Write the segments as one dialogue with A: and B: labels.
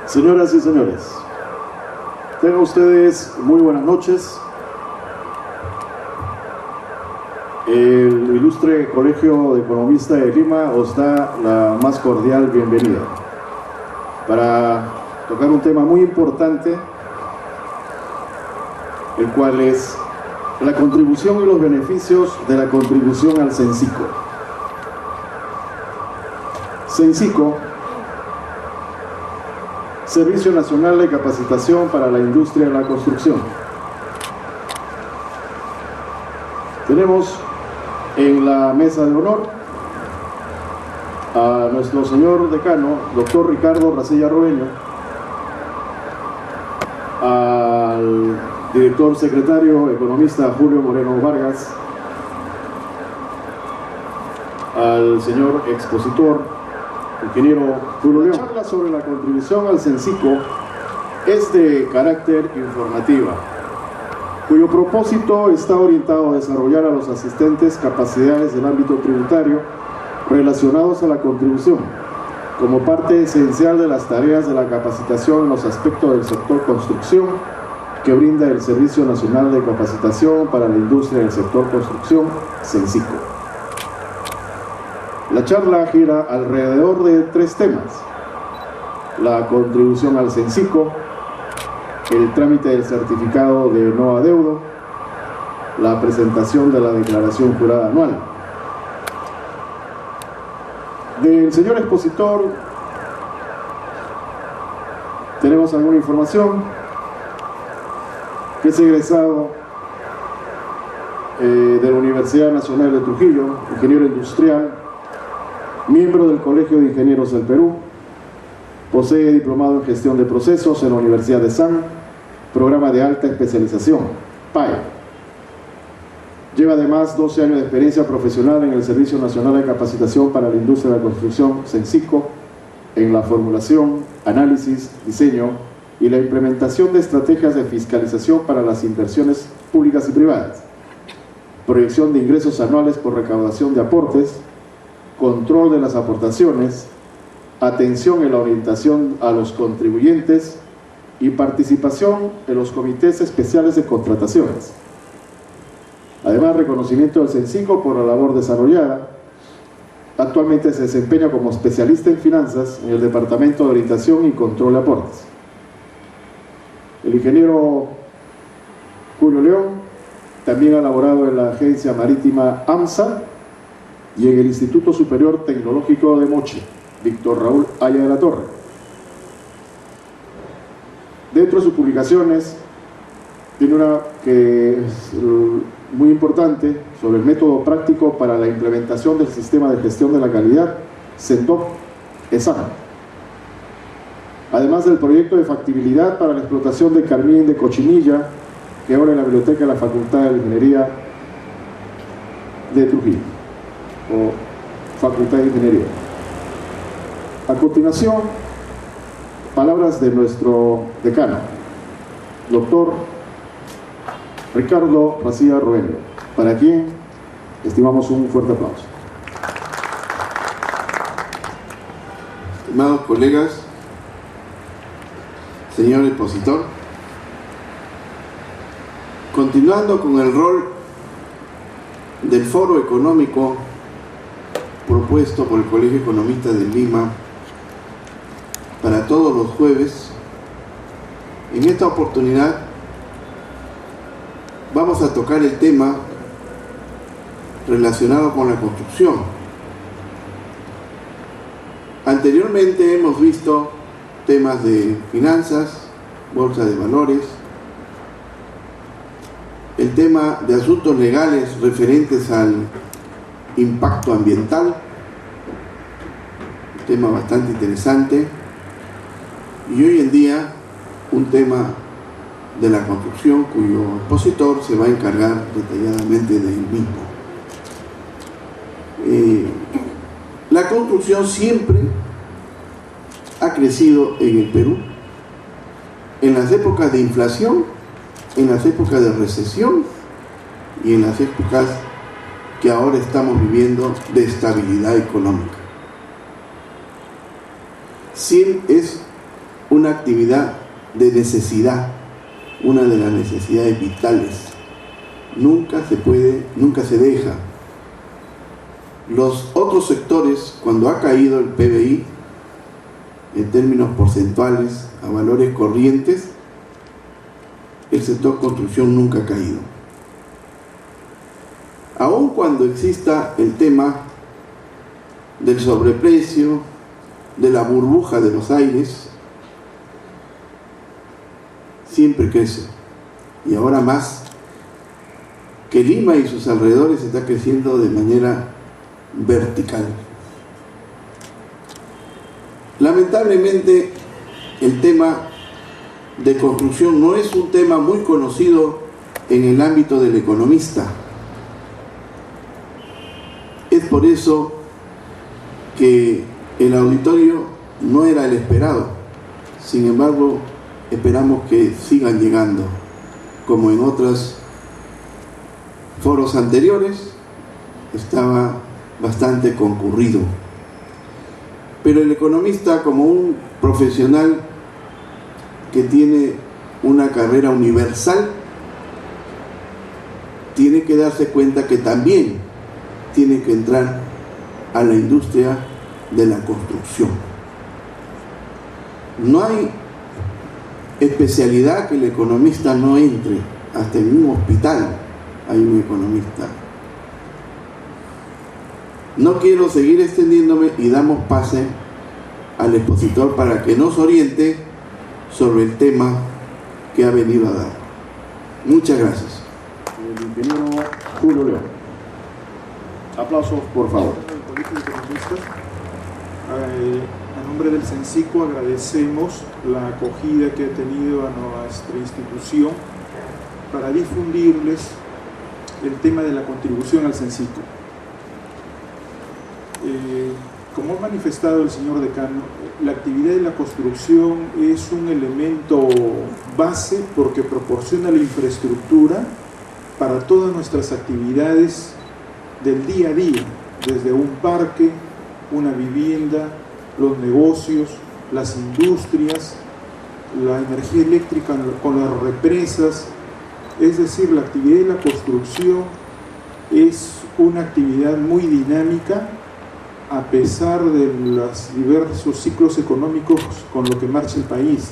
A: Señoras y señores, tengan ustedes muy buenas noches. El ilustre Colegio de Economistas de Lima os da la más cordial bienvenida para tocar un tema muy importante, el cual es la contribución y los beneficios de la contribución al CENSICO. CENSICO, Servicio Nacional de Capacitación para la Industria de la Construcción. Tenemos en la mesa de honor a nuestro señor decano, doctor Ricardo Racilla Robeño, al director secretario economista Julio Moreno Vargas, al señor expositor ingeniero Julio León. La charla sobre la contribución al CENSICO es de carácter informativa, cuyo propósito está orientado a desarrollar a los asistentes capacidades del ámbito tributario relacionados a la contribución, como parte esencial de las tareas de la capacitación en los aspectos del sector construcción que brinda el Servicio Nacional de Capacitación para la Industria del Sector Construcción, CENSICO. La charla gira alrededor de 3 temas: la contribución al CENSICO, el trámite del certificado de no adeudo, la presentación de la declaración jurada anual. Del señor expositor tenemos alguna información, que es egresado de la Universidad Nacional de Trujillo, ingeniero industrial, miembro del Colegio de Ingenieros del Perú, posee diplomado en gestión de procesos en la Universidad de San, programa de alta especialización, PAE. Lleva además 12 años de experiencia profesional en el Servicio Nacional de Capacitación para la Industria de la Construcción, CENSICO, en la formulación, análisis, diseño y la implementación de estrategias de fiscalización para las inversiones públicas y privadas, proyección de ingresos anuales por recaudación de aportes, control de las aportaciones, atención en la orientación a los contribuyentes y participación en los comités especiales de contrataciones. Además, reconocimiento del CENSICO por la labor desarrollada. Actualmente se desempeña como especialista en finanzas en el Departamento de Orientación y Control de Aportes. El ingeniero Julio León también ha laborado en la agencia marítima AMSA y en el Instituto Superior Tecnológico de Moche, Víctor Raúl Haya de la Torre. Dentro de sus publicaciones tiene una que es muy importante sobre el método práctico para la implementación del sistema de gestión de la calidad, CENTOP-ESAN. Además del proyecto de factibilidad para la explotación de carmín de cochinilla, que ahora en la biblioteca de la Facultad de Ingeniería de Trujillo, o Facultad de Ingeniería. A continuación, palabras de nuestro decano, doctor Ricardo Racilla Robeño, para quien estimamos un fuerte aplauso.
B: Estimados colegas, señor expositor, continuando con el rol del foro económico propuesto por el Colegio de Economistas de Lima para todos los jueves, en esta oportunidad vamos a tocar el tema relacionado con la construcción. Anteriormente hemos visto temas de finanzas, bolsa de valores, el tema de asuntos legales referentes al impacto ambiental, un tema bastante interesante, y hoy en día un tema de la construcción cuyo expositor se va a encargar detalladamente de él mismo. La construcción siempre ha crecido en el Perú, en las épocas de inflación, en las épocas de recesión y en las épocas que ahora estamos viviendo de estabilidad económica. Sí, es una actividad de necesidad, una de las necesidades vitales. Nunca se deja. Los otros sectores, cuando ha caído el PBI, en términos porcentuales, a valores corrientes, el sector construcción nunca ha caído. Aun cuando exista el tema del sobreprecio, de la burbuja de los aires, siempre crece. Y ahora más, que Lima y sus alrededores está creciendo de manera vertical. Lamentablemente, el tema de construcción no es un tema muy conocido en el ámbito del economista. Es por eso que el auditorio no era el esperado. Sin embargo, esperamos que sigan llegando, como en otros foros anteriores, estaba bastante concurrido. Pero el economista, como un profesional que tiene una carrera universal, tiene que darse cuenta que también tiene que entrar a la industria de la construcción. No hay especialidad que el economista no entre. Hasta en un hospital hay un economista. No quiero seguir extendiéndome y damos pase al expositor para que nos oriente sobre el tema que ha venido a dar. Muchas gracias.
A: El ingeniero Julio León. Aplausos, por favor.
C: A nombre del CENCICO agradecemos la acogida que ha tenido a nuestra institución para difundirles el tema de la contribución al CENCICO. Como ha manifestado el señor decano, la actividad de la construcción es un elemento base porque proporciona la infraestructura para todas nuestras actividades del día a día, desde un parque, una vivienda, los negocios, las industrias, la energía eléctrica con las represas. Es decir, la actividad de la construcción es una actividad muy dinámica a pesar de los diversos ciclos económicos con lo que marcha el país,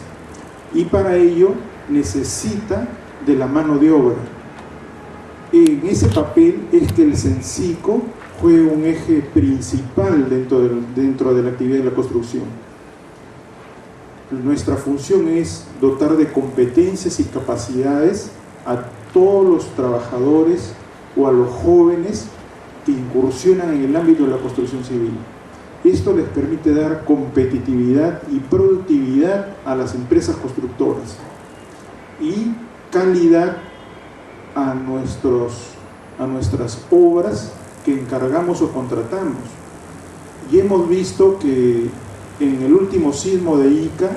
C: y para ello necesita de la mano de obra. En ese papel es que el CENCICO juega un eje principal dentro de la actividad de la construcción. Nuestra función es dotar de competencias y capacidades a todos los trabajadores o a los jóvenes que incursionan en el ámbito de la construcción civil. Esto les permite dar competitividad y productividad a las empresas constructoras y calidad a nuestras obras que encargamos o contratamos. Y hemos visto que en el último sismo de Ica,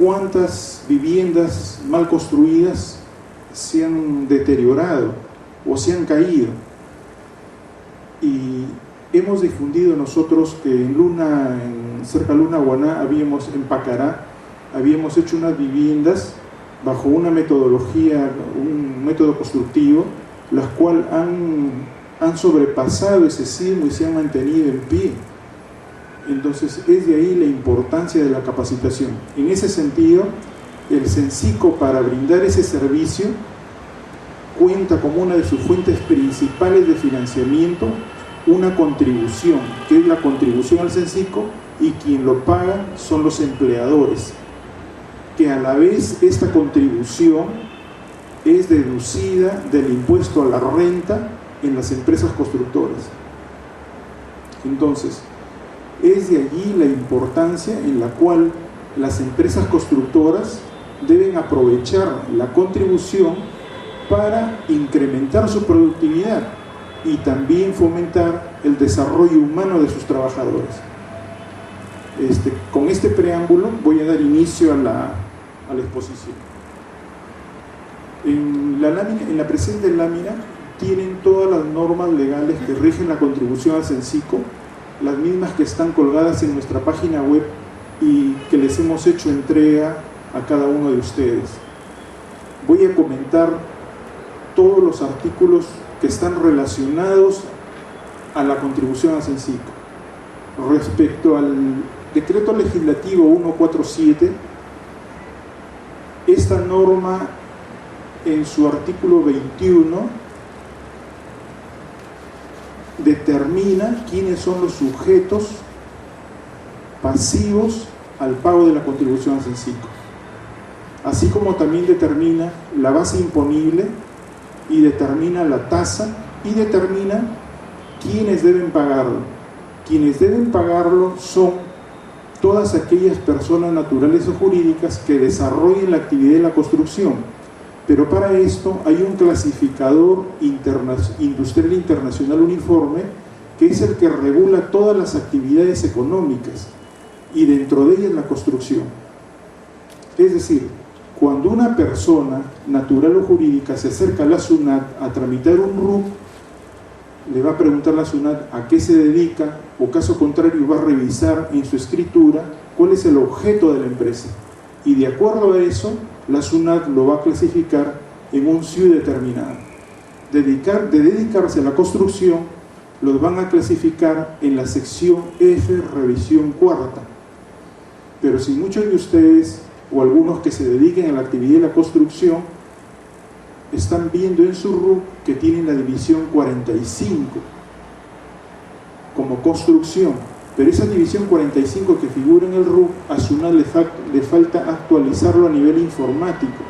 C: cuántas viviendas mal construidas se han deteriorado o se han caído. Y hemos difundido nosotros que cerca de Luna Guaná, en Pacará, habíamos hecho unas viviendas bajo una metodología, un método constructivo, las cuales han sobrepasado ese sismo y se han mantenido en pie. Entonces es de ahí la importancia de la capacitación. En ese sentido, el CENCICO, para brindar ese servicio, cuenta como una de sus fuentes principales de financiamiento una contribución, que es la contribución al CENCICO, y quien lo paga son los empleadores, que a la vez esta contribución es deducida del impuesto a la renta en las empresas constructoras. Entonces, es de allí la importancia en la cual las empresas constructoras deben aprovechar la contribución para incrementar su productividad y también fomentar el desarrollo humano de sus trabajadores. Con este preámbulo voy a dar inicio a la exposición. En la presente lámina tienen todas las normas legales que rigen la contribución al CENCICO, las mismas que están colgadas en nuestra página web y que les hemos hecho entrega a cada uno de ustedes. Voy a comentar todos los artículos que están relacionados a la contribución a Censico. Respecto al decreto legislativo 147, esta norma en su artículo 21 determina quiénes son los sujetos pasivos al pago de la contribución a Censico, así como también determina la base imponible y determina la tasa y determina quiénes deben pagarlo. Quienes deben pagarlo son todas aquellas personas naturales o jurídicas que desarrollen la actividad de la construcción, pero para esto hay un clasificador industrial internacional uniforme que es el que regula todas las actividades económicas y dentro de ellas la construcción. Es decir, cuando una persona natural o jurídica se acerca a la SUNAT a tramitar un RUC, le va a preguntar a la SUNAT a qué se dedica, o caso contrario va a revisar en su escritura cuál es el objeto de la empresa. Y de acuerdo a eso, la SUNAT lo va a clasificar en un SIU determinado. De dedicarse a la construcción, los van a clasificar en la sección F, revisión cuarta. Pero si muchos de ustedes, o algunos que se dediquen a la actividad de la construcción, están viendo en su RUC que tienen la división 45 como construcción, pero esa división 45 que figura en el RUC, a SUNAT le falta actualizarlo a nivel informático.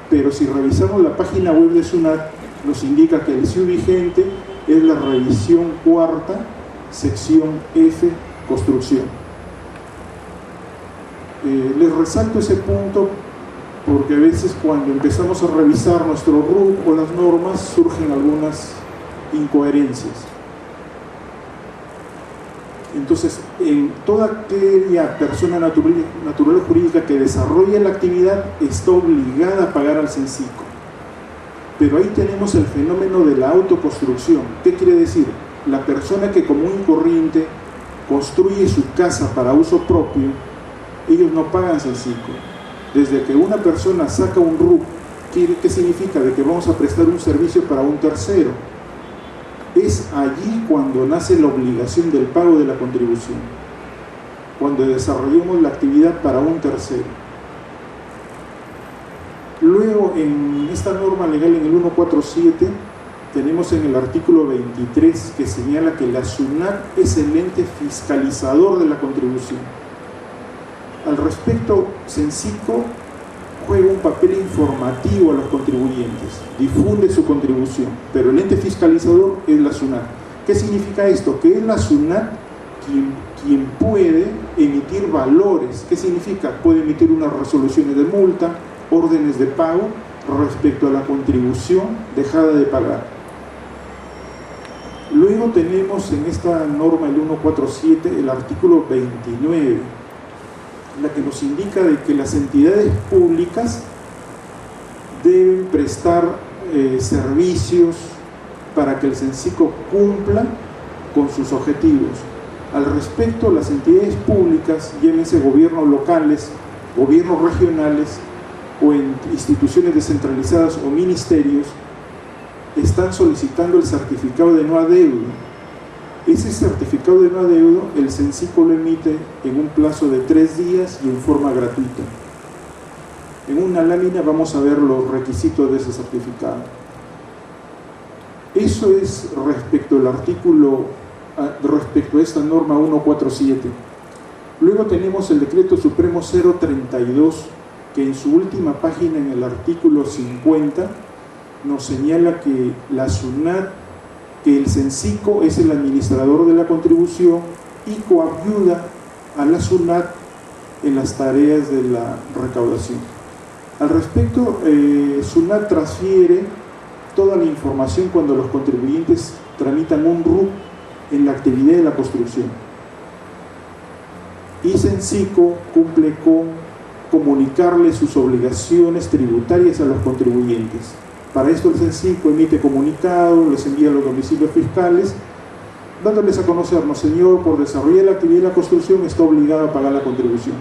C: Pero si revisamos la página web de SUNAT, nos indica que el SIU vigente es la revisión cuarta, sección F, construcción. Les resalto ese punto porque a veces cuando empezamos a revisar nuestro RUC o las normas surgen algunas incoherencias. Entonces, en toda aquella persona natural o jurídica que desarrolla la actividad está obligada a pagar al Censico. Pero ahí tenemos el fenómeno de la autoconstrucción. ¿Qué quiere decir? La persona que común y corriente construye su casa para uso propio, ellos no pagan Censico. Desde que una persona saca un RUC, ¿qué significa? De que vamos a prestar un servicio para un tercero. Es allí cuando nace la obligación del pago de la contribución, cuando desarrollamos la actividad para un tercero. Luego, en esta norma legal, en el 147, tenemos en el artículo 23 que señala que la SUNAT es el ente fiscalizador de la contribución. Al respecto, Censico juega un papel informativo a los contribuyentes, difunde su contribución, pero el ente fiscalizador es la SUNAT. ¿Qué significa esto? Que es la SUNAT quien puede emitir valores. ¿Qué significa? Puede emitir unas resoluciones de multa, órdenes de pago respecto a la contribución dejada de pagar. Luego tenemos en esta norma, el 147, el artículo 29, la que nos indica de que las entidades públicas deben prestar servicios para que el Censico cumpla con sus objetivos. Al respecto, las entidades públicas, llámense gobiernos locales, gobiernos regionales o en instituciones descentralizadas o ministerios, están solicitando el certificado de no adeudo. Ese certificado de no adeudo, el Censico lo emite en un plazo de 3 días y en forma gratuita. En una lámina vamos a ver los requisitos de ese certificado. Eso es respecto al artículo, respecto a esta norma 147. Luego tenemos el Decreto Supremo 032, que en su última página, en el artículo 50, nos señala que la SUNAT, que el Censico es el administrador de la contribución y coayuda a la SUNAT en las tareas de la recaudación. Al respecto, SUNAT transfiere toda la información cuando los contribuyentes tramitan un RUC en la actividad de la construcción. Y Censico cumple con comunicarle sus obligaciones tributarias a los contribuyentes. Para esto el Censico emite comunicado, les envía a los domicilios fiscales dándoles a conocernos, señor, por desarrollar la actividad de la construcción está obligado a pagar la contribución.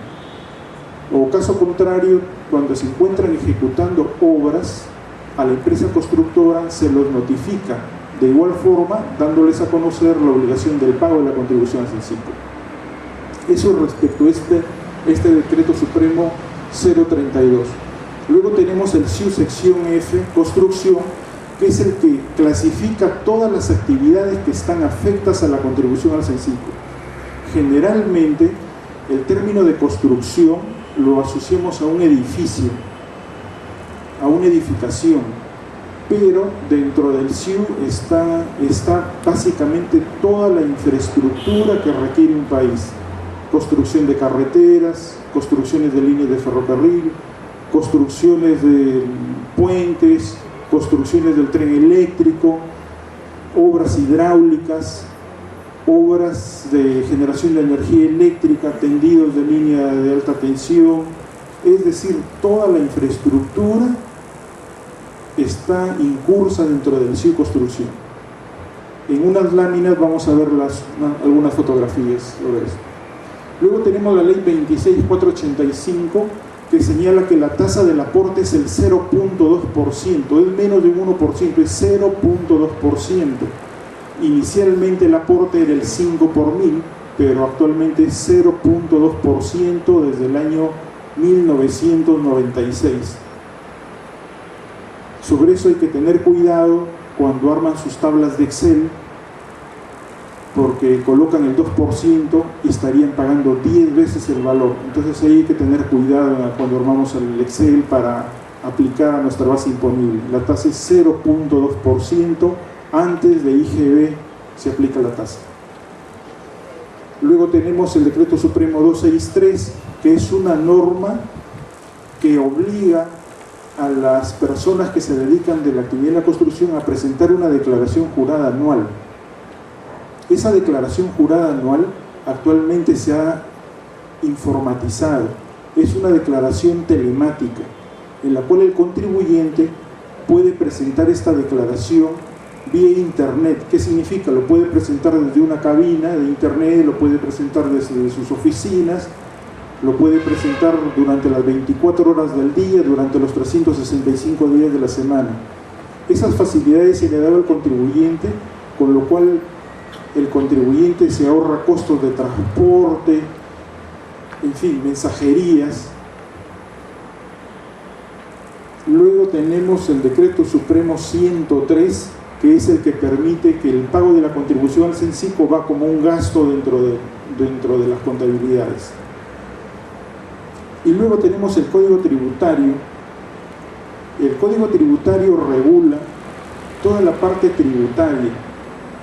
C: O caso contrario, cuando se encuentran ejecutando obras, a la empresa constructora se los notifica de igual forma, dándoles a conocer la obligación del pago de la contribución al CENSICO. Eso respecto a este decreto supremo 032. Luego tenemos el SIU sección F, construcción, que es el que clasifica todas las actividades que están afectas a la contribución al CENSICO. Generalmente, el término de construcción lo asociamos a un edificio, a una edificación, pero dentro del SIU está básicamente toda la infraestructura que requiere un país. Construcción de carreteras, construcciones de líneas de ferrocarril, construcciones de puentes, construcciones del tren eléctrico, obras hidráulicas, obras de generación de energía eléctrica, tendidos de línea de alta tensión, es decir, toda la infraestructura está incursa dentro del SIU construcción. En unas láminas vamos a ver algunas fotografías sobre esto. Luego tenemos la ley 26485, que señala que la tasa del aporte es el 0.2%, es menos de un 1%, es 0.2%. Inicialmente el aporte era el 5 por mil, pero actualmente es 0.2% desde el año 1996. Sobre eso hay que tener cuidado cuando arman sus tablas de Excel, porque colocan el 2% y estarían pagando 10 veces el valor. Entonces ahí hay que tener cuidado cuando armamos el Excel para aplicar a nuestra base imponible. La tasa es 0.2%, antes de IGB se aplica la tasa. Luego tenemos el decreto supremo 263, que es una norma que obliga a las personas que se dedican de la actividad de la construcción a presentar una declaración jurada anual. Esa declaración jurada anual actualmente se ha informatizado. Es una declaración telemática en la cual el contribuyente puede presentar esta declaración vía internet. ¿Qué significa? Lo puede presentar desde una cabina de internet, lo puede presentar desde sus oficinas, lo puede presentar durante las 24 horas del día, durante los 365 días de la semana. Esas facilidades se le dan al contribuyente, con lo cual el contribuyente se ahorra costos de transporte, en fin, mensajerías. Luego tenemos el decreto supremo 103, que es el que permite que el pago de la contribución al CENSICO va como un gasto dentro de las contabilidades. Y luego tenemos el Código Tributario. El Código Tributario regula toda la parte tributaria.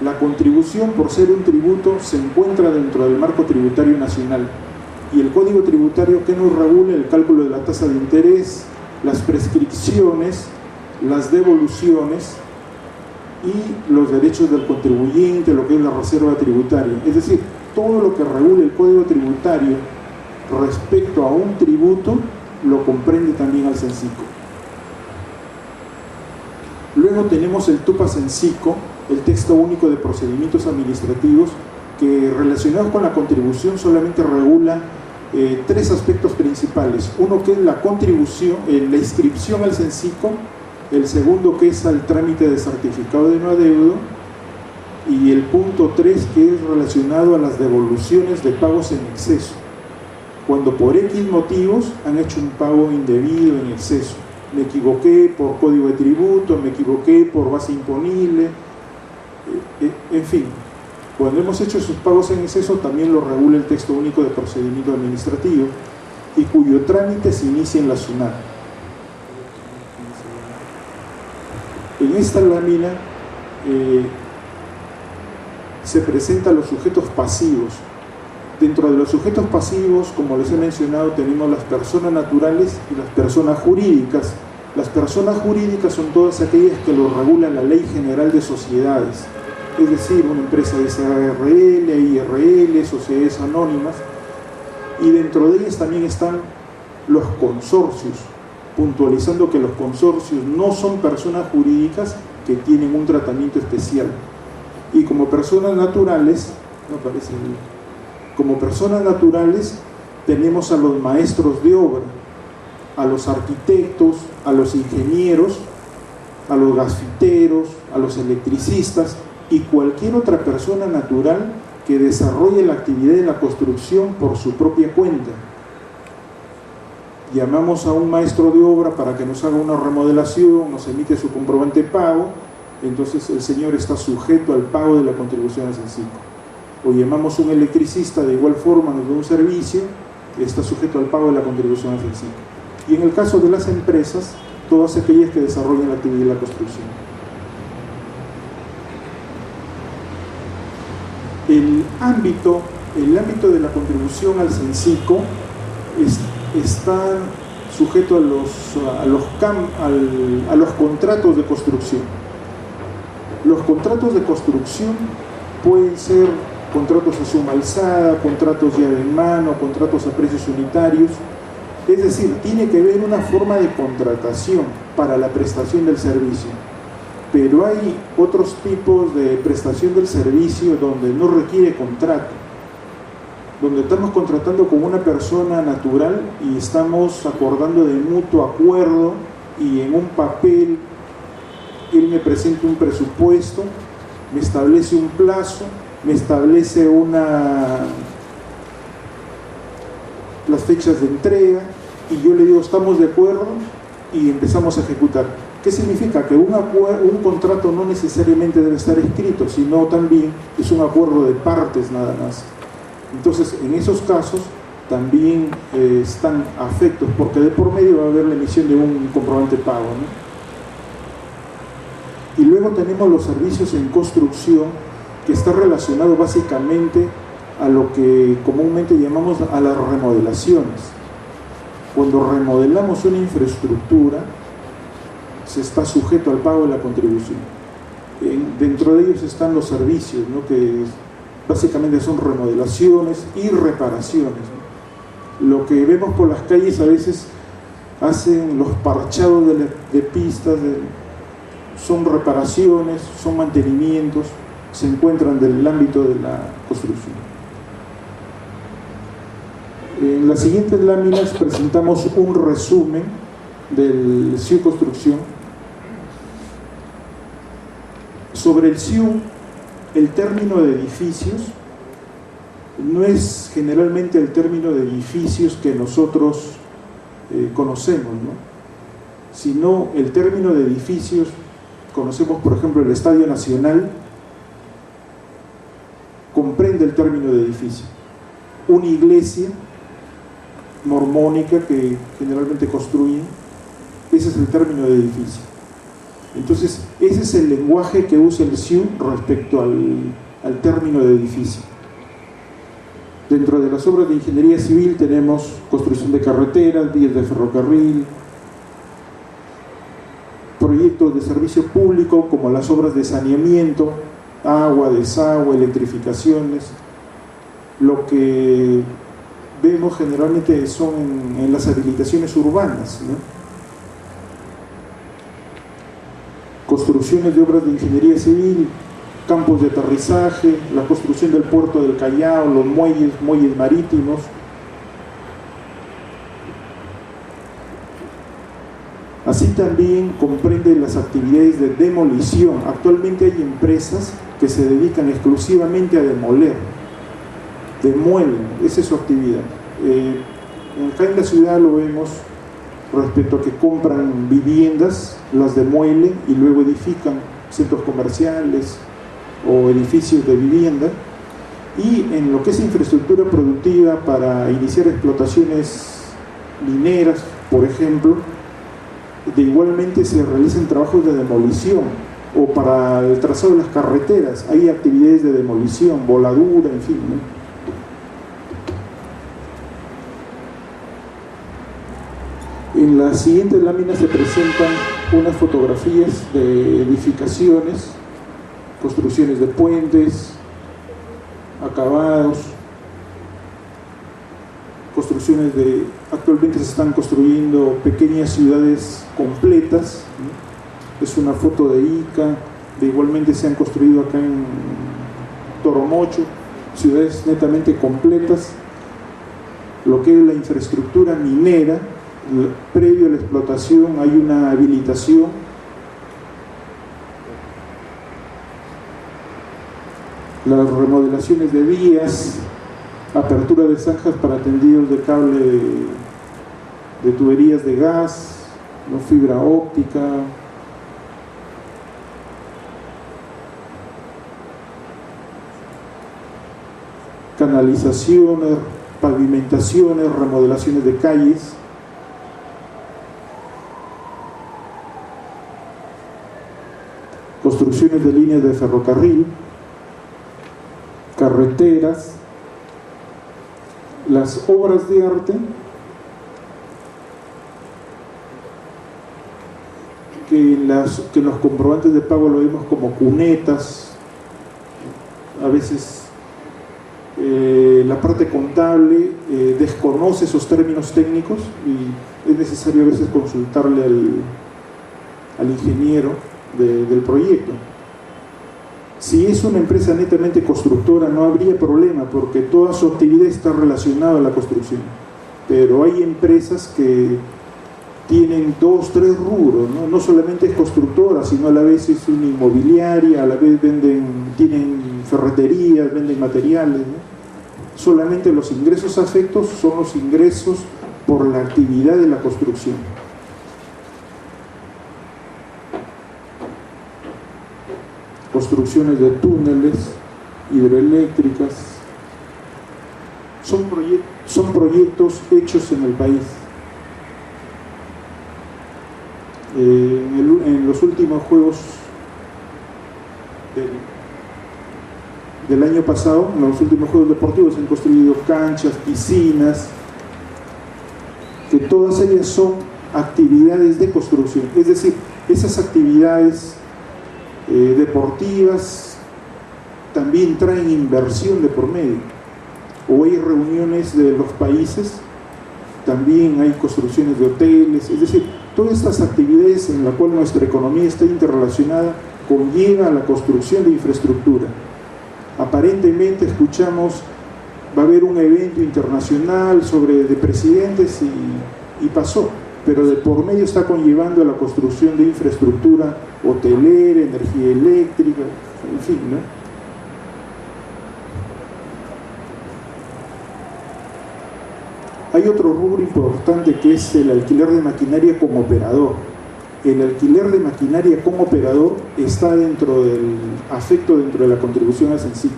C: La contribución, por ser un tributo, se encuentra dentro del marco tributario nacional. Y el Código Tributario, ¿qué nos regula? El cálculo de la tasa de interés, las prescripciones, las devoluciones y los derechos del contribuyente, lo que es la reserva tributaria. Es decir, todo lo que regula el Código Tributario respecto a un tributo lo comprende también al CENSICO. Luego tenemos el TUPA-CENSICO, el texto único de procedimientos administrativos, que relacionados con la contribución solamente regula tres aspectos principales. Uno, que es la contribución, la inscripción al CENSICO; el segundo, que es el trámite de certificado de no adeudo; y el punto 3, que es relacionado a las devoluciones de pagos en exceso, cuando por X motivos han hecho un pago indebido en exceso. Me equivoqué por código de tributo, me equivoqué por base imponible, en fin. Cuando hemos hecho esos pagos en exceso, también lo regula el texto único de procedimiento administrativo, y cuyo trámite se inicia en la SUNAT. En esta lámina se presentan los sujetos pasivos. Dentro de los sujetos pasivos, como les he mencionado, tenemos las personas naturales y las personas jurídicas. Las personas jurídicas son todas aquellas que lo regula la Ley General de Sociedades, es decir, una empresa de SARL, IRL, sociedades anónimas, y dentro de ellas también están los consorcios, puntualizando que los consorcios no son personas jurídicas que tienen un tratamiento especial. Y como personas naturales, no parece bien, como personas naturales tenemos a los maestros de obra, a los arquitectos, a los ingenieros, a los gasfiteros, a los electricistas y cualquier otra persona natural que desarrolle la actividad de la construcción por su propia cuenta. Llamamos a un maestro de obra para que nos haga una remodelación, nos emite su comprobante de pago, entonces el señor está sujeto al pago de la contribución al CENSICO. O llamamos a un electricista, de igual forma nos da un servicio, está sujeto al pago de la contribución al CENSICO. Y en el caso de las empresas, todas aquellas que desarrollan la actividad de la construcción. El ámbito de la contribución al CENSICO está sujeto a los contratos de construcción. Los contratos de construcción pueden ser contratos a suma alzada, contratos llave en mano, contratos a precios unitarios. Es decir, tiene que haber una forma de contratación para la prestación del servicio. Pero hay otros tipos de prestación del servicio donde no requiere contrato, donde estamos contratando con una persona natural y estamos acordando de mutuo acuerdo y en un papel él me presenta un presupuesto, me establece un plazo, me establece las fechas de entrega y yo le digo estamos de acuerdo y empezamos a ejecutar. ¿Qué significa? Que un contrato no necesariamente debe estar escrito, sino también es un acuerdo de partes nada más. Entonces, en esos casos también están afectos, porque de por medio va a haber la emisión de un comprobante de pago, ¿no? Y luego tenemos los servicios en construcción, que está relacionado básicamente a lo que comúnmente llamamos a las remodelaciones. Cuando remodelamos una infraestructura, se está sujeto al pago de la contribución. Dentro de ellos están los servicios, ¿no? Que básicamente son remodelaciones y reparaciones, ¿no? Lo que vemos por las calles a veces hacen los parchados de pistas, son reparaciones, son mantenimientos, se encuentran del ámbito de la construcción. En las siguientes láminas presentamos un resumen del CIU Construcción. Sobre el CIU, el término de edificios no es generalmente el término de edificios que nosotros conocemos, ¿no? Sino el término de edificios, conocemos por ejemplo el Estadio Nacional, comprende el término de edificio. Una iglesia mormónica que generalmente construyen, ese es el término de edificio. Entonces, ese es el lenguaje que usa el CIU respecto al término de edificio. Dentro de las obras de ingeniería civil tenemos construcción de carreteras, vías de ferrocarril, proyectos de servicio público como las obras de saneamiento, agua, desagüe, electrificaciones. Lo que vemos generalmente son en las habilitaciones urbanas, ¿no? Construcciones de obras de ingeniería civil, campos de aterrizaje, la construcción del puerto del Callao, los muelles marítimos. Así también comprende las actividades de demolición. Actualmente hay empresas que se dedican exclusivamente a demoler, demuelen, esa es su actividad. Acá en la ciudad lo vemos respecto a que compran viviendas, las demuelen y luego edifican centros comerciales o edificios de vivienda. Y en lo que es infraestructura productiva para iniciar explotaciones mineras, por ejemplo, igualmente se realizan trabajos de demolición, o para el trazado de las carreteras hay actividades de demolición, voladura, en fin, ¿no? En la siguiente lámina se presentan unas fotografías de edificaciones, construcciones de puentes, acabados, construcciones actualmente se están construyendo pequeñas ciudades completas, ¿no? Es una foto de Ica, igualmente se han construido acá en Toromocho, ciudades netamente completas. Lo que es la infraestructura minera, previo a la explotación hay una habilitación. Las remodelaciones de vías, apertura de zanjas para tendidos de cable de tuberías de gas, ¿no? Fibra óptica. Canalizaciones, pavimentaciones, remodelaciones de calles. Construcciones de líneas de ferrocarril, carreteras, las obras de arte que en los comprobantes de pago lo vemos como cunetas, a veces la parte contable desconoce esos términos técnicos y es necesario a veces consultarle al ingeniero del proyecto. Si es una empresa netamente constructora no habría problema porque toda su actividad está relacionada a la construcción, pero hay empresas que tienen 2, 3 rubros, ¿no? No solamente es constructora, sino a la vez es una inmobiliaria, a la vez tienen ferreterías, venden materiales, ¿no? Solamente los ingresos afectos son los ingresos por la actividad de la construcción. Construcciones de túneles, hidroeléctricas, son proyectos hechos en el país. En los últimos juegos del año pasado, en los últimos juegos deportivos se han construido canchas, piscinas, que todas ellas son actividades de construcción, es decir, esas actividades deportivas también traen inversión de por medio. O hay reuniones de los países, también hay construcciones de hoteles, es decir, todas estas actividades en las cuales nuestra economía está interrelacionada conlleva a la construcción de infraestructura. Aparentemente escuchamos, va a haber un evento internacional de presidentes y pasó, pero de por medio está conllevando a la construcción de infraestructura hotelera, energía eléctrica, en fin, ¿no? Hay otro rubro importante que es el alquiler de maquinaria como operador. El alquiler de maquinaria como operador está dentro del afecto dentro de la contribución a Censico.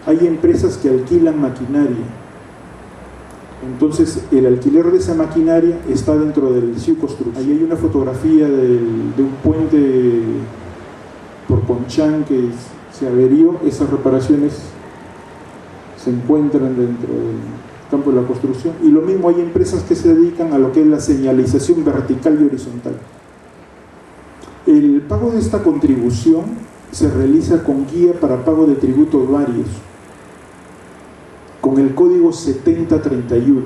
C: Hay empresas que alquilan maquinaria. Entonces, el alquiler de esa maquinaria está dentro del CIU Construcción. Ahí hay una fotografía de un puente por Conchán que se averió. Esas reparaciones se encuentran dentro del campo de la construcción. Y lo mismo hay empresas que se dedican a lo que es la señalización vertical y horizontal. El pago de esta contribución se realiza con guía para pago de tributos varios, con el código 7031.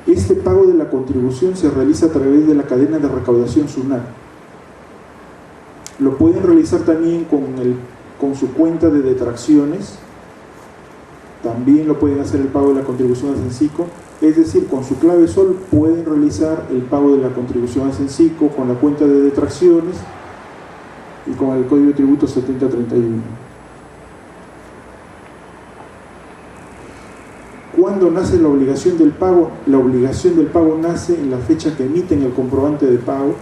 C: Este pago de la contribución se realiza a través de la cadena de recaudación SUNAT. Lo pueden realizar también con su cuenta de detracciones. También lo pueden hacer el pago de la contribución a Censico, es decir, con su clave SOL pueden realizar el pago de la contribución a Censico con la cuenta de detracciones y con el código de tributo 7031. ¿Cuándo nace la obligación del pago? La obligación del pago nace en la fecha que emiten el comprobante de pago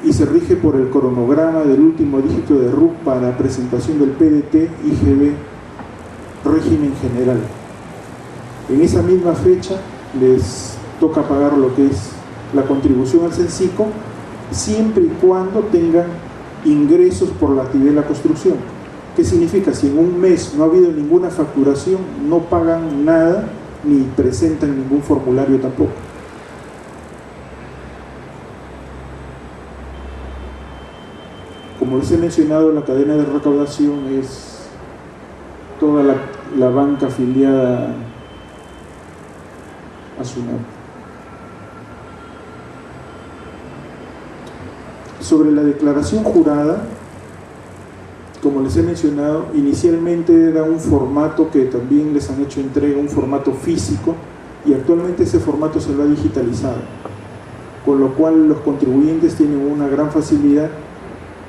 C: y se rige por el cronograma del último dígito de RUC para presentación del PDT IGB régimen general. En esa misma fecha les toca pagar lo que es la contribución al Censico, siempre y cuando tengan ingresos por la actividad de la construcción. ¿Qué significa? Si en un mes no ha habido ninguna facturación, no pagan nada ni presentan ningún formulario tampoco. Como les he mencionado, la cadena de recaudación es toda la banca afiliada a SUNAT. Sobre la declaración jurada, como les he mencionado, inicialmente era un formato que también les han hecho entrega, un formato físico, y actualmente ese formato se lo ha digitalizado, con lo cual los contribuyentes tienen una gran facilidad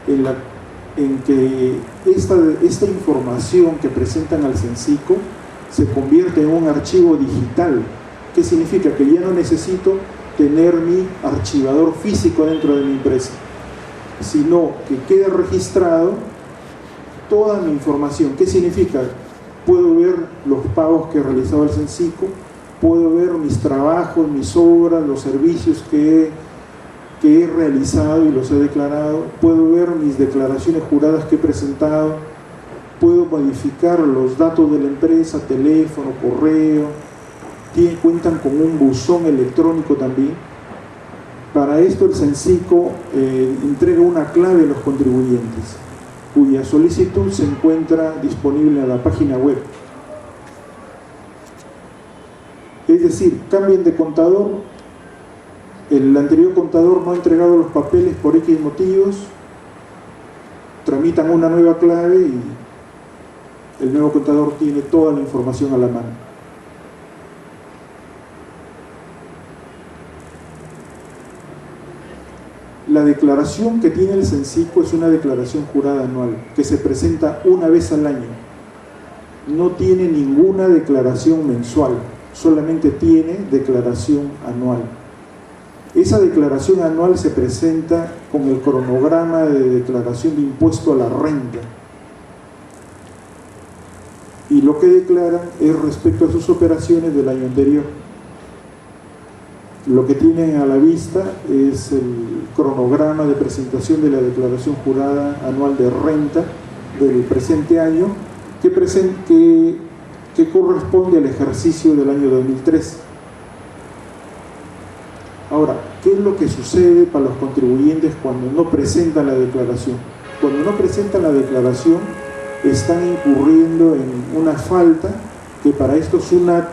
C: en que esta información que presentan al Censico se convierte en un archivo digital. ¿Qué significa? Que ya no necesito tener mi archivador físico dentro de mi empresa, sino que quede registrado toda mi información. ¿Qué significa? Puedo ver los pagos que he realizado al Censico, puedo ver mis trabajos, mis obras, los servicios que he realizado y los he declarado, puedo ver mis declaraciones juradas que he presentado, puedo modificar los datos de la empresa, teléfono, correo, cuentan con un buzón electrónico también. Para esto el Censico entrega una clave a los contribuyentes, cuya solicitud se encuentra disponible en la página web. Es decir, cambian de contador, el anterior contador no ha entregado los papeles por X motivos, tramitan una nueva clave y el nuevo contador tiene toda la información a la mano. La declaración que tiene el Censico es una declaración jurada anual, que se presenta una vez al año. No tiene ninguna declaración mensual, solamente tiene declaración anual. Esa declaración anual se presenta con el cronograma de declaración de impuesto a la renta. Y lo que declaran es respecto a sus operaciones del año anterior. Lo que tienen a la vista es el cronograma de presentación de la declaración jurada anual de renta del presente año, que corresponde al ejercicio del año 2003. Ahora, ¿qué es lo que sucede para los contribuyentes cuando no presentan la declaración? Cuando no presentan la declaración, están incurriendo en una falta que para esto SUNAT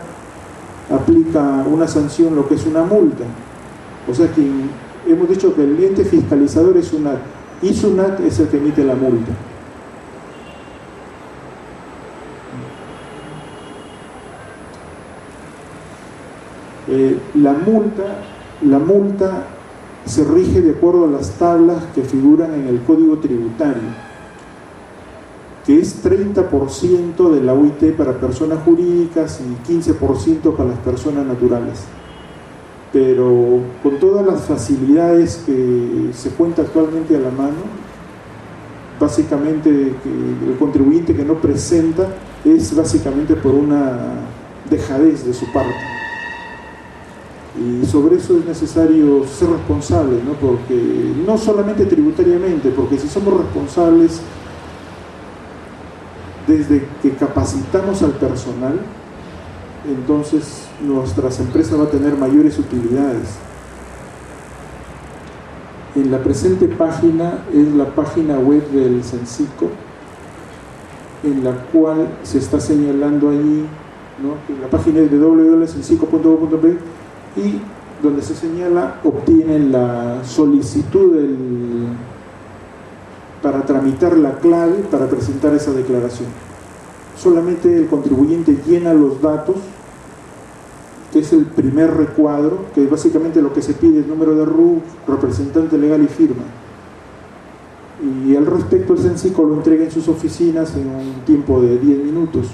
C: aplica una sanción, lo que es una multa. O sea que hemos dicho que el ente fiscalizador es SUNAT y SUNAT es el que emite la multa. La multa se rige de acuerdo a las tablas que figuran en el Código Tributario, que es 30% de la UIT para personas jurídicas y 15% para las personas naturales. Pero con todas las facilidades que se cuenta actualmente a la mano, básicamente el contribuyente que no presenta es básicamente por una dejadez de su parte. Y sobre eso es necesario ser responsable, ¿no? Porque no solamente tributariamente, porque si somos responsables desde que capacitamos al personal, entonces nuestras empresas van a tener mayores utilidades. En la presente página es la página web del Censico, en la cual se está señalando allí, ¿no? La página es www.cencico.gov.p, y donde se señala obtienen la solicitud para tramitar la clave para presentar esa declaración. Solamente el contribuyente llena los datos, que es el primer recuadro, que básicamente lo que se pide es número de RUC, representante legal y firma. Y al respecto el Censico lo entrega en sus oficinas en un tiempo de 10 minutos.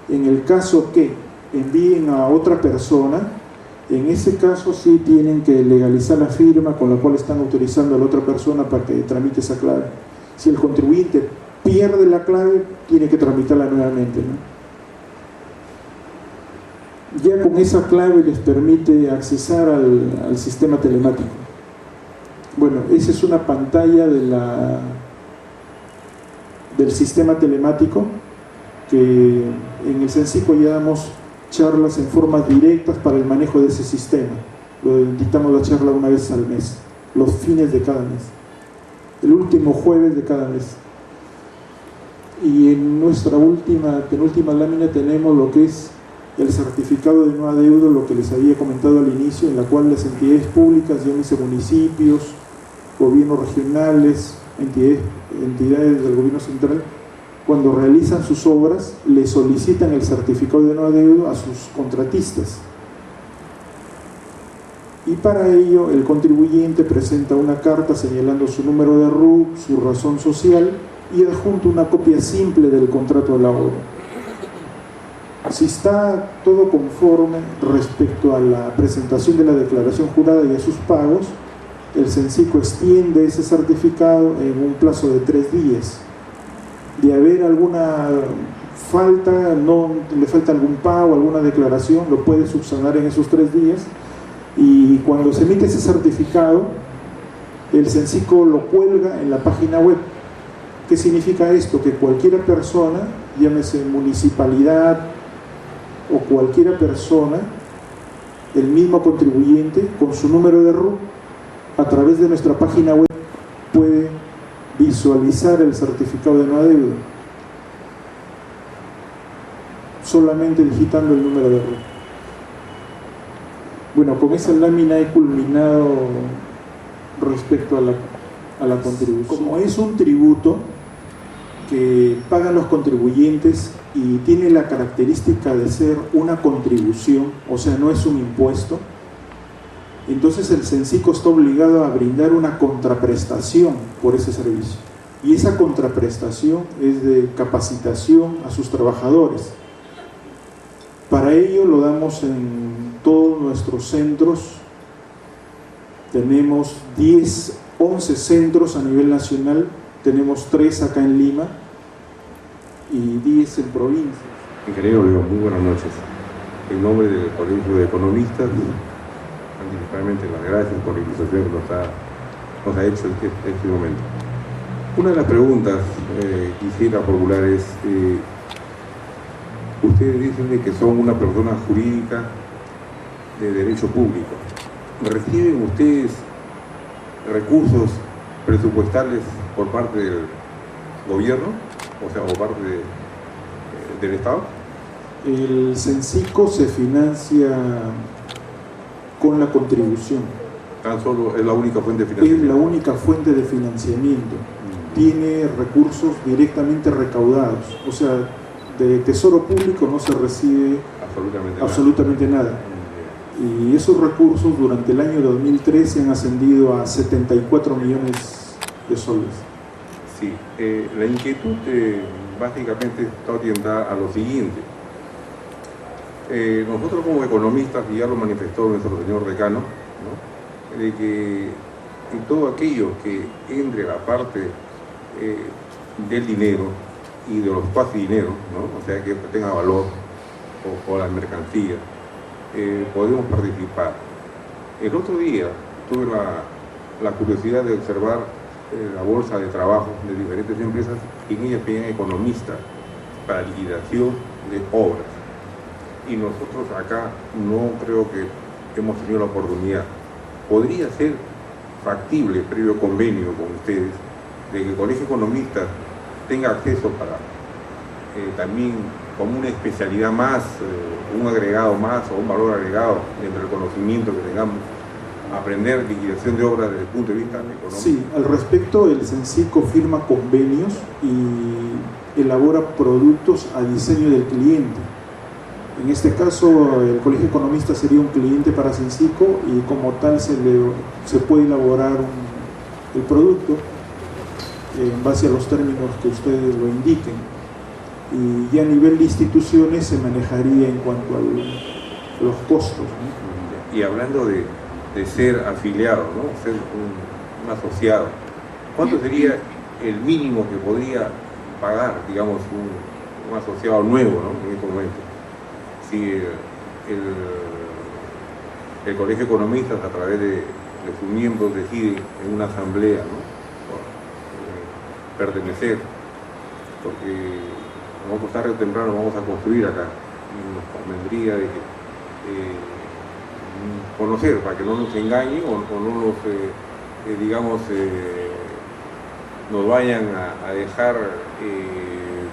C: En el caso que envíen a otra persona, en ese caso sí tienen que legalizar la firma con la cual están autorizando a la otra persona para que tramite esa clave. Si el contribuyente pierde la clave, tiene que tramitarla nuevamente, ¿no? Ya con esa clave les permite accesar al sistema telemático. Bueno, esa es una pantalla del sistema telemático, que en el Censico ya damos charlas en formas directas para el manejo de ese sistema. Dictamos la charla una vez al mes, los fines de cada mes, el último jueves de cada mes. Y en nuestra penúltima lámina tenemos lo que es el certificado de no adeudo, lo que les había comentado al inicio, en la cual las entidades públicas, llámese municipios, gobiernos regionales, entidades del gobierno central, cuando realizan sus obras, le solicitan el certificado de no adeudo a sus contratistas. Y para ello el contribuyente presenta una carta señalando su número de RUC, su razón social y adjunta una copia simple del contrato de la obra. Si está todo conforme respecto a la presentación de la declaración jurada y a sus pagos, el CENCICO extiende ese certificado en un plazo de 3 días. De haber alguna falta, no le falta algún pago, alguna declaración, lo puede subsanar en esos 3 días. Y cuando se emite ese certificado, el CENCICO lo cuelga en la página web. ¿Qué significa esto? Que cualquier persona, llámese municipalidad o cualquier persona, el mismo contribuyente, con su número de RUC, a través de nuestra página web puede visualizar el certificado de no adeudo, solamente digitando el número de RUC. Bueno, con esa lámina he culminado respecto a la contribución. Como es un tributo que pagan los contribuyentes y tiene la característica de ser una contribución, o sea, no es un impuesto, entonces el CENCICO está obligado a brindar una contraprestación por ese servicio. Y esa contraprestación es de capacitación a sus trabajadores. Para ello lo damos en todos nuestros centros. Tenemos 11 centros a nivel nacional, tenemos 3 acá en Lima y 10 en provincias.
D: Ingeniero Leo, muy buenas noches. En nombre del Colegio de Economistas, anticipadamente las gracias por la invitación que nos ha hecho este momento. Una de las preguntas que quisiera formular es, ustedes dicen que son una persona jurídica de derecho público. ¿Reciben ustedes recursos presupuestales por parte del gobierno, o sea, o parte del Estado?
C: El CENCICO se financia con la contribución.
D: ¿Tan solo es la única fuente de financiamiento?
C: Es la única fuente de financiamiento. Tiene recursos directamente recaudados, o sea, de tesoro público no se recibe absolutamente nada. Y esos recursos durante el año 2013 han ascendido a 74 millones de soles.
D: Sí, la inquietud básicamente está orientada a lo siguiente. Nosotros como economistas, y ya lo manifestó nuestro señor decano, ¿no?, de que en todo aquello que entre la parte del dinero y de los cuasi dinero, ¿no?, o sea, que tenga valor o la mercancía, podemos participar. El otro día tuve la curiosidad de observar la bolsa de trabajo de diferentes empresas y en ellas pedían economistas para liquidación de obras. Y nosotros acá no creo que hemos tenido la oportunidad. ¿Podría ser factible, previo convenio con ustedes, de que el Colegio de Economistas tenga acceso para también como una especialidad más, un agregado más o un valor agregado dentro del conocimiento que tengamos, aprender liquidación de obras desde el punto de vista económico?
C: Sí, al respecto el CENCICO firma convenios y elabora productos a diseño del cliente. En este caso el Colegio de Economistas sería un cliente para CENCICO y como tal se puede elaborar el producto en base a los términos que ustedes lo indiquen. Y ya a nivel de instituciones se manejaría en cuanto a los costos, ¿no?
D: Y hablando de ser afiliado, ¿no?, ser un asociado, ¿cuánto sería el mínimo que podría pagar, digamos, un asociado nuevo, ¿no?, en este momento? Si el Colegio de Economistas, a través de sus miembros, decide en una asamblea, ¿no?, pertenecer, porque nosotros tarde o temprano vamos a construir acá, y nos convendría de que conocer, para que no nos engañen o no nos, digamos, nos vayan a dejar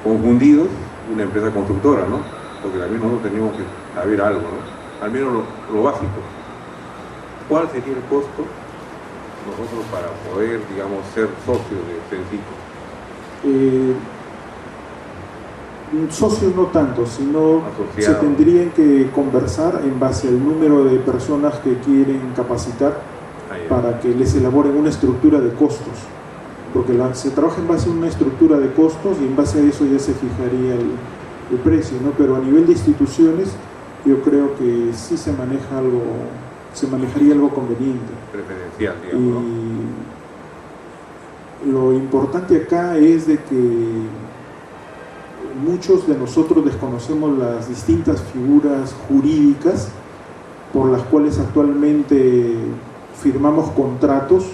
D: confundidos una empresa constructora, ¿no? Porque también nosotros tenemos que saber algo, ¿no?, al menos lo básico. ¿Cuál sería el costo nosotros para poder, digamos, ser socios de CENCICO?
C: Socios no tanto, sino
D: Asociados.
C: se tendrían que conversar en base al número de personas que quieren capacitar para que les elaboren una estructura de costos, porque se trabaja en base a una estructura de costos y en base a eso ya se fijaría el precio, ¿no? Pero a nivel de instituciones yo creo que sí se manejaría algo conveniente.
D: Preferencial, digamos,
C: Y lo importante acá es de que muchos de nosotros desconocemos las distintas figuras jurídicas por las cuales actualmente firmamos contratos,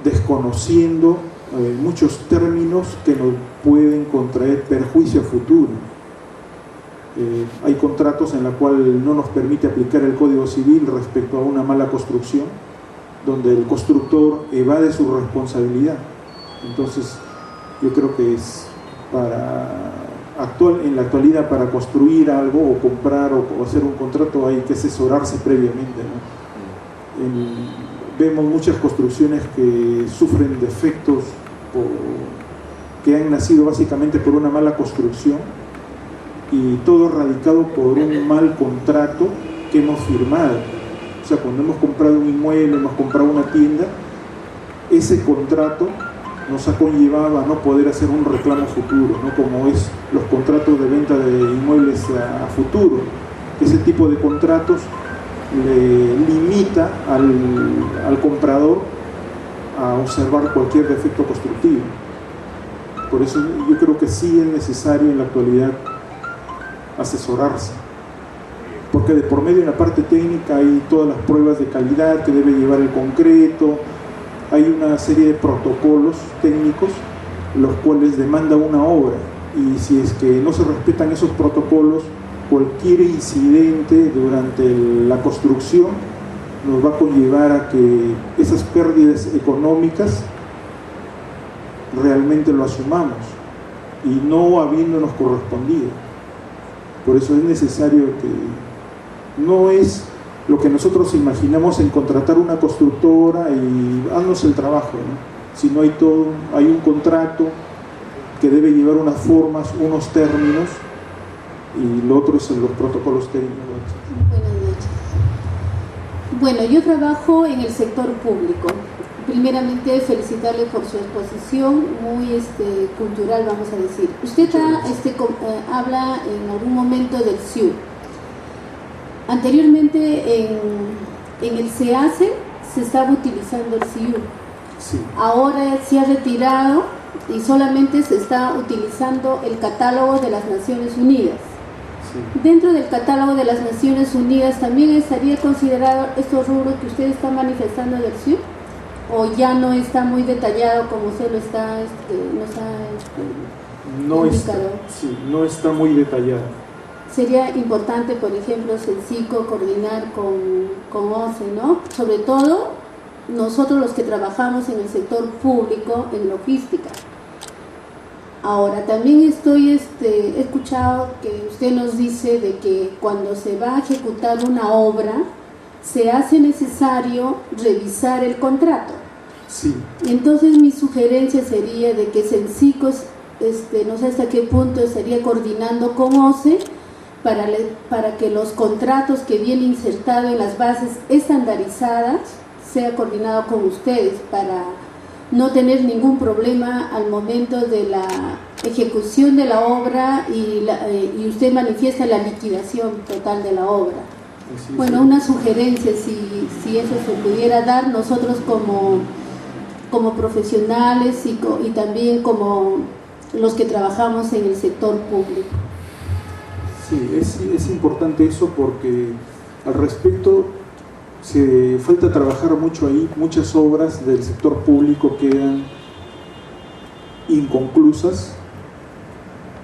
C: desconociendo muchos términos que nos pueden contraer perjuicio a futuro. Hay contratos en los cuales no nos permite aplicar el Código Civil respecto a una mala construcción, donde el constructor evade su responsabilidad. Entonces, yo creo que es en la actualidad, para construir algo o comprar o hacer un contrato, hay que asesorarse previamente, ¿no? Vemos muchas construcciones que sufren defectos que han nacido básicamente por una mala construcción, y todo radicado por un mal contrato que hemos firmado. O sea, cuando hemos comprado un inmueble, hemos comprado una tienda, ese contrato nos ha conllevado a no poder hacer un reclamo futuro, ¿no? Como es los contratos de venta de inmuebles a futuro. Ese tipo de contratos le limita al comprador a observar cualquier defecto constructivo. Por eso yo creo que sí es necesario en la actualidad asesorarse, porque de por medio de la parte técnica hay todas las pruebas de calidad que debe llevar el concreto, hay una serie de protocolos técnicos los cuales demanda una obra, y si es que no se respetan esos protocolos, cualquier incidente durante la construcción nos va a conllevar a que esas pérdidas económicas realmente lo asumamos y no habiéndonos correspondido. Por eso es necesario que no es lo que nosotros imaginamos en contratar una constructora y haznos el trabajo, ¿no? Sino hay un contrato que debe llevar unas formas, unos términos, y lo otro es los protocolos técnicos.
E: Buenas noches. Bueno, yo trabajo en el sector público. Primeramente, felicitarle por su exposición, muy cultural, vamos a decir. Usted habla en algún momento del SIU. Anteriormente en el SEACE se estaba utilizando el SIU.
C: Sí.
E: Ahora se ha retirado y solamente se está utilizando el catálogo de las Naciones Unidas.
C: Sí.
E: Dentro del catálogo de las Naciones Unidas también estaría considerado estos rubros que usted está manifestando del SIU, o ya no está muy detallado como usted lo está indicado.
C: No está muy detallado.
E: Sería importante, por ejemplo, CENCICO coordinar con OCE, ¿no? Sobre todo nosotros los que trabajamos en el sector público en logística. Ahora, también he escuchado que usted nos dice de que cuando se va a ejecutar una obra, se hace necesario revisar el contrato.
C: Sí.
E: Entonces mi sugerencia sería de que CENCICO, no sé hasta qué punto estaría coordinando con OCE para que los contratos que vienen insertados en las bases estandarizadas sea coordinado con ustedes, para no tener ningún problema al momento de la ejecución de la obra y usted manifiesta la liquidación total de la obra.
C: Sí,
E: bueno,
C: sí.
E: una sugerencia, si eso se pudiera dar, nosotros como profesionales y también como los que trabajamos en el sector público.
C: Sí, es importante eso, porque al respecto falta trabajar mucho ahí. Muchas obras del sector público quedan inconclusas,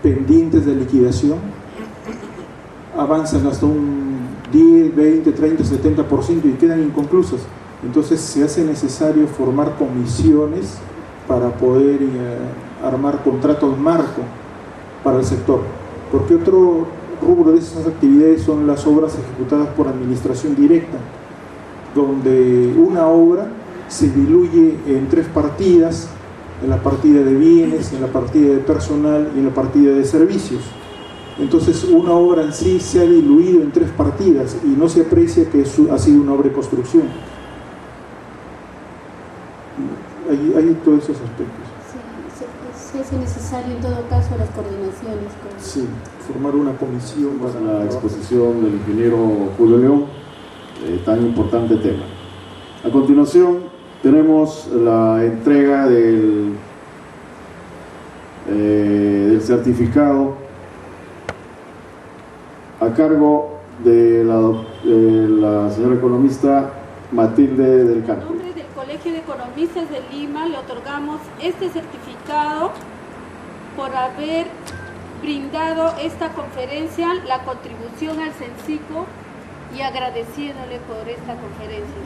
C: pendientes de liquidación, avanzan hasta un 10, 20, 30, 70% y quedan inconclusas. Entonces se hace necesario formar comisiones para poder armar contratos marco para el sector, porque otro rubro de esas actividades son las obras ejecutadas por administración directa, donde una obra se diluye en 3 partidas en la partida de bienes, en la partida de personal y en la partida de servicios. Entonces una obra en sí se ha diluido en 3 partidas y no se aprecia que ha sido una obra de construcción. Hay todos esos aspectos.
E: Sí, se hace necesario en todo caso las coordinaciones.
C: Sí, formar una comisión para
A: la exposición del ingeniero Julio León, tan importante tema. A continuación tenemos la entrega del certificado a cargo de la señora economista Matilde del Carpio.
E: En nombre del Colegio de Economistas de Lima le otorgamos este certificado por haber brindado esta conferencia, la contribución al CENSICO, y agradeciéndole por esta conferencia.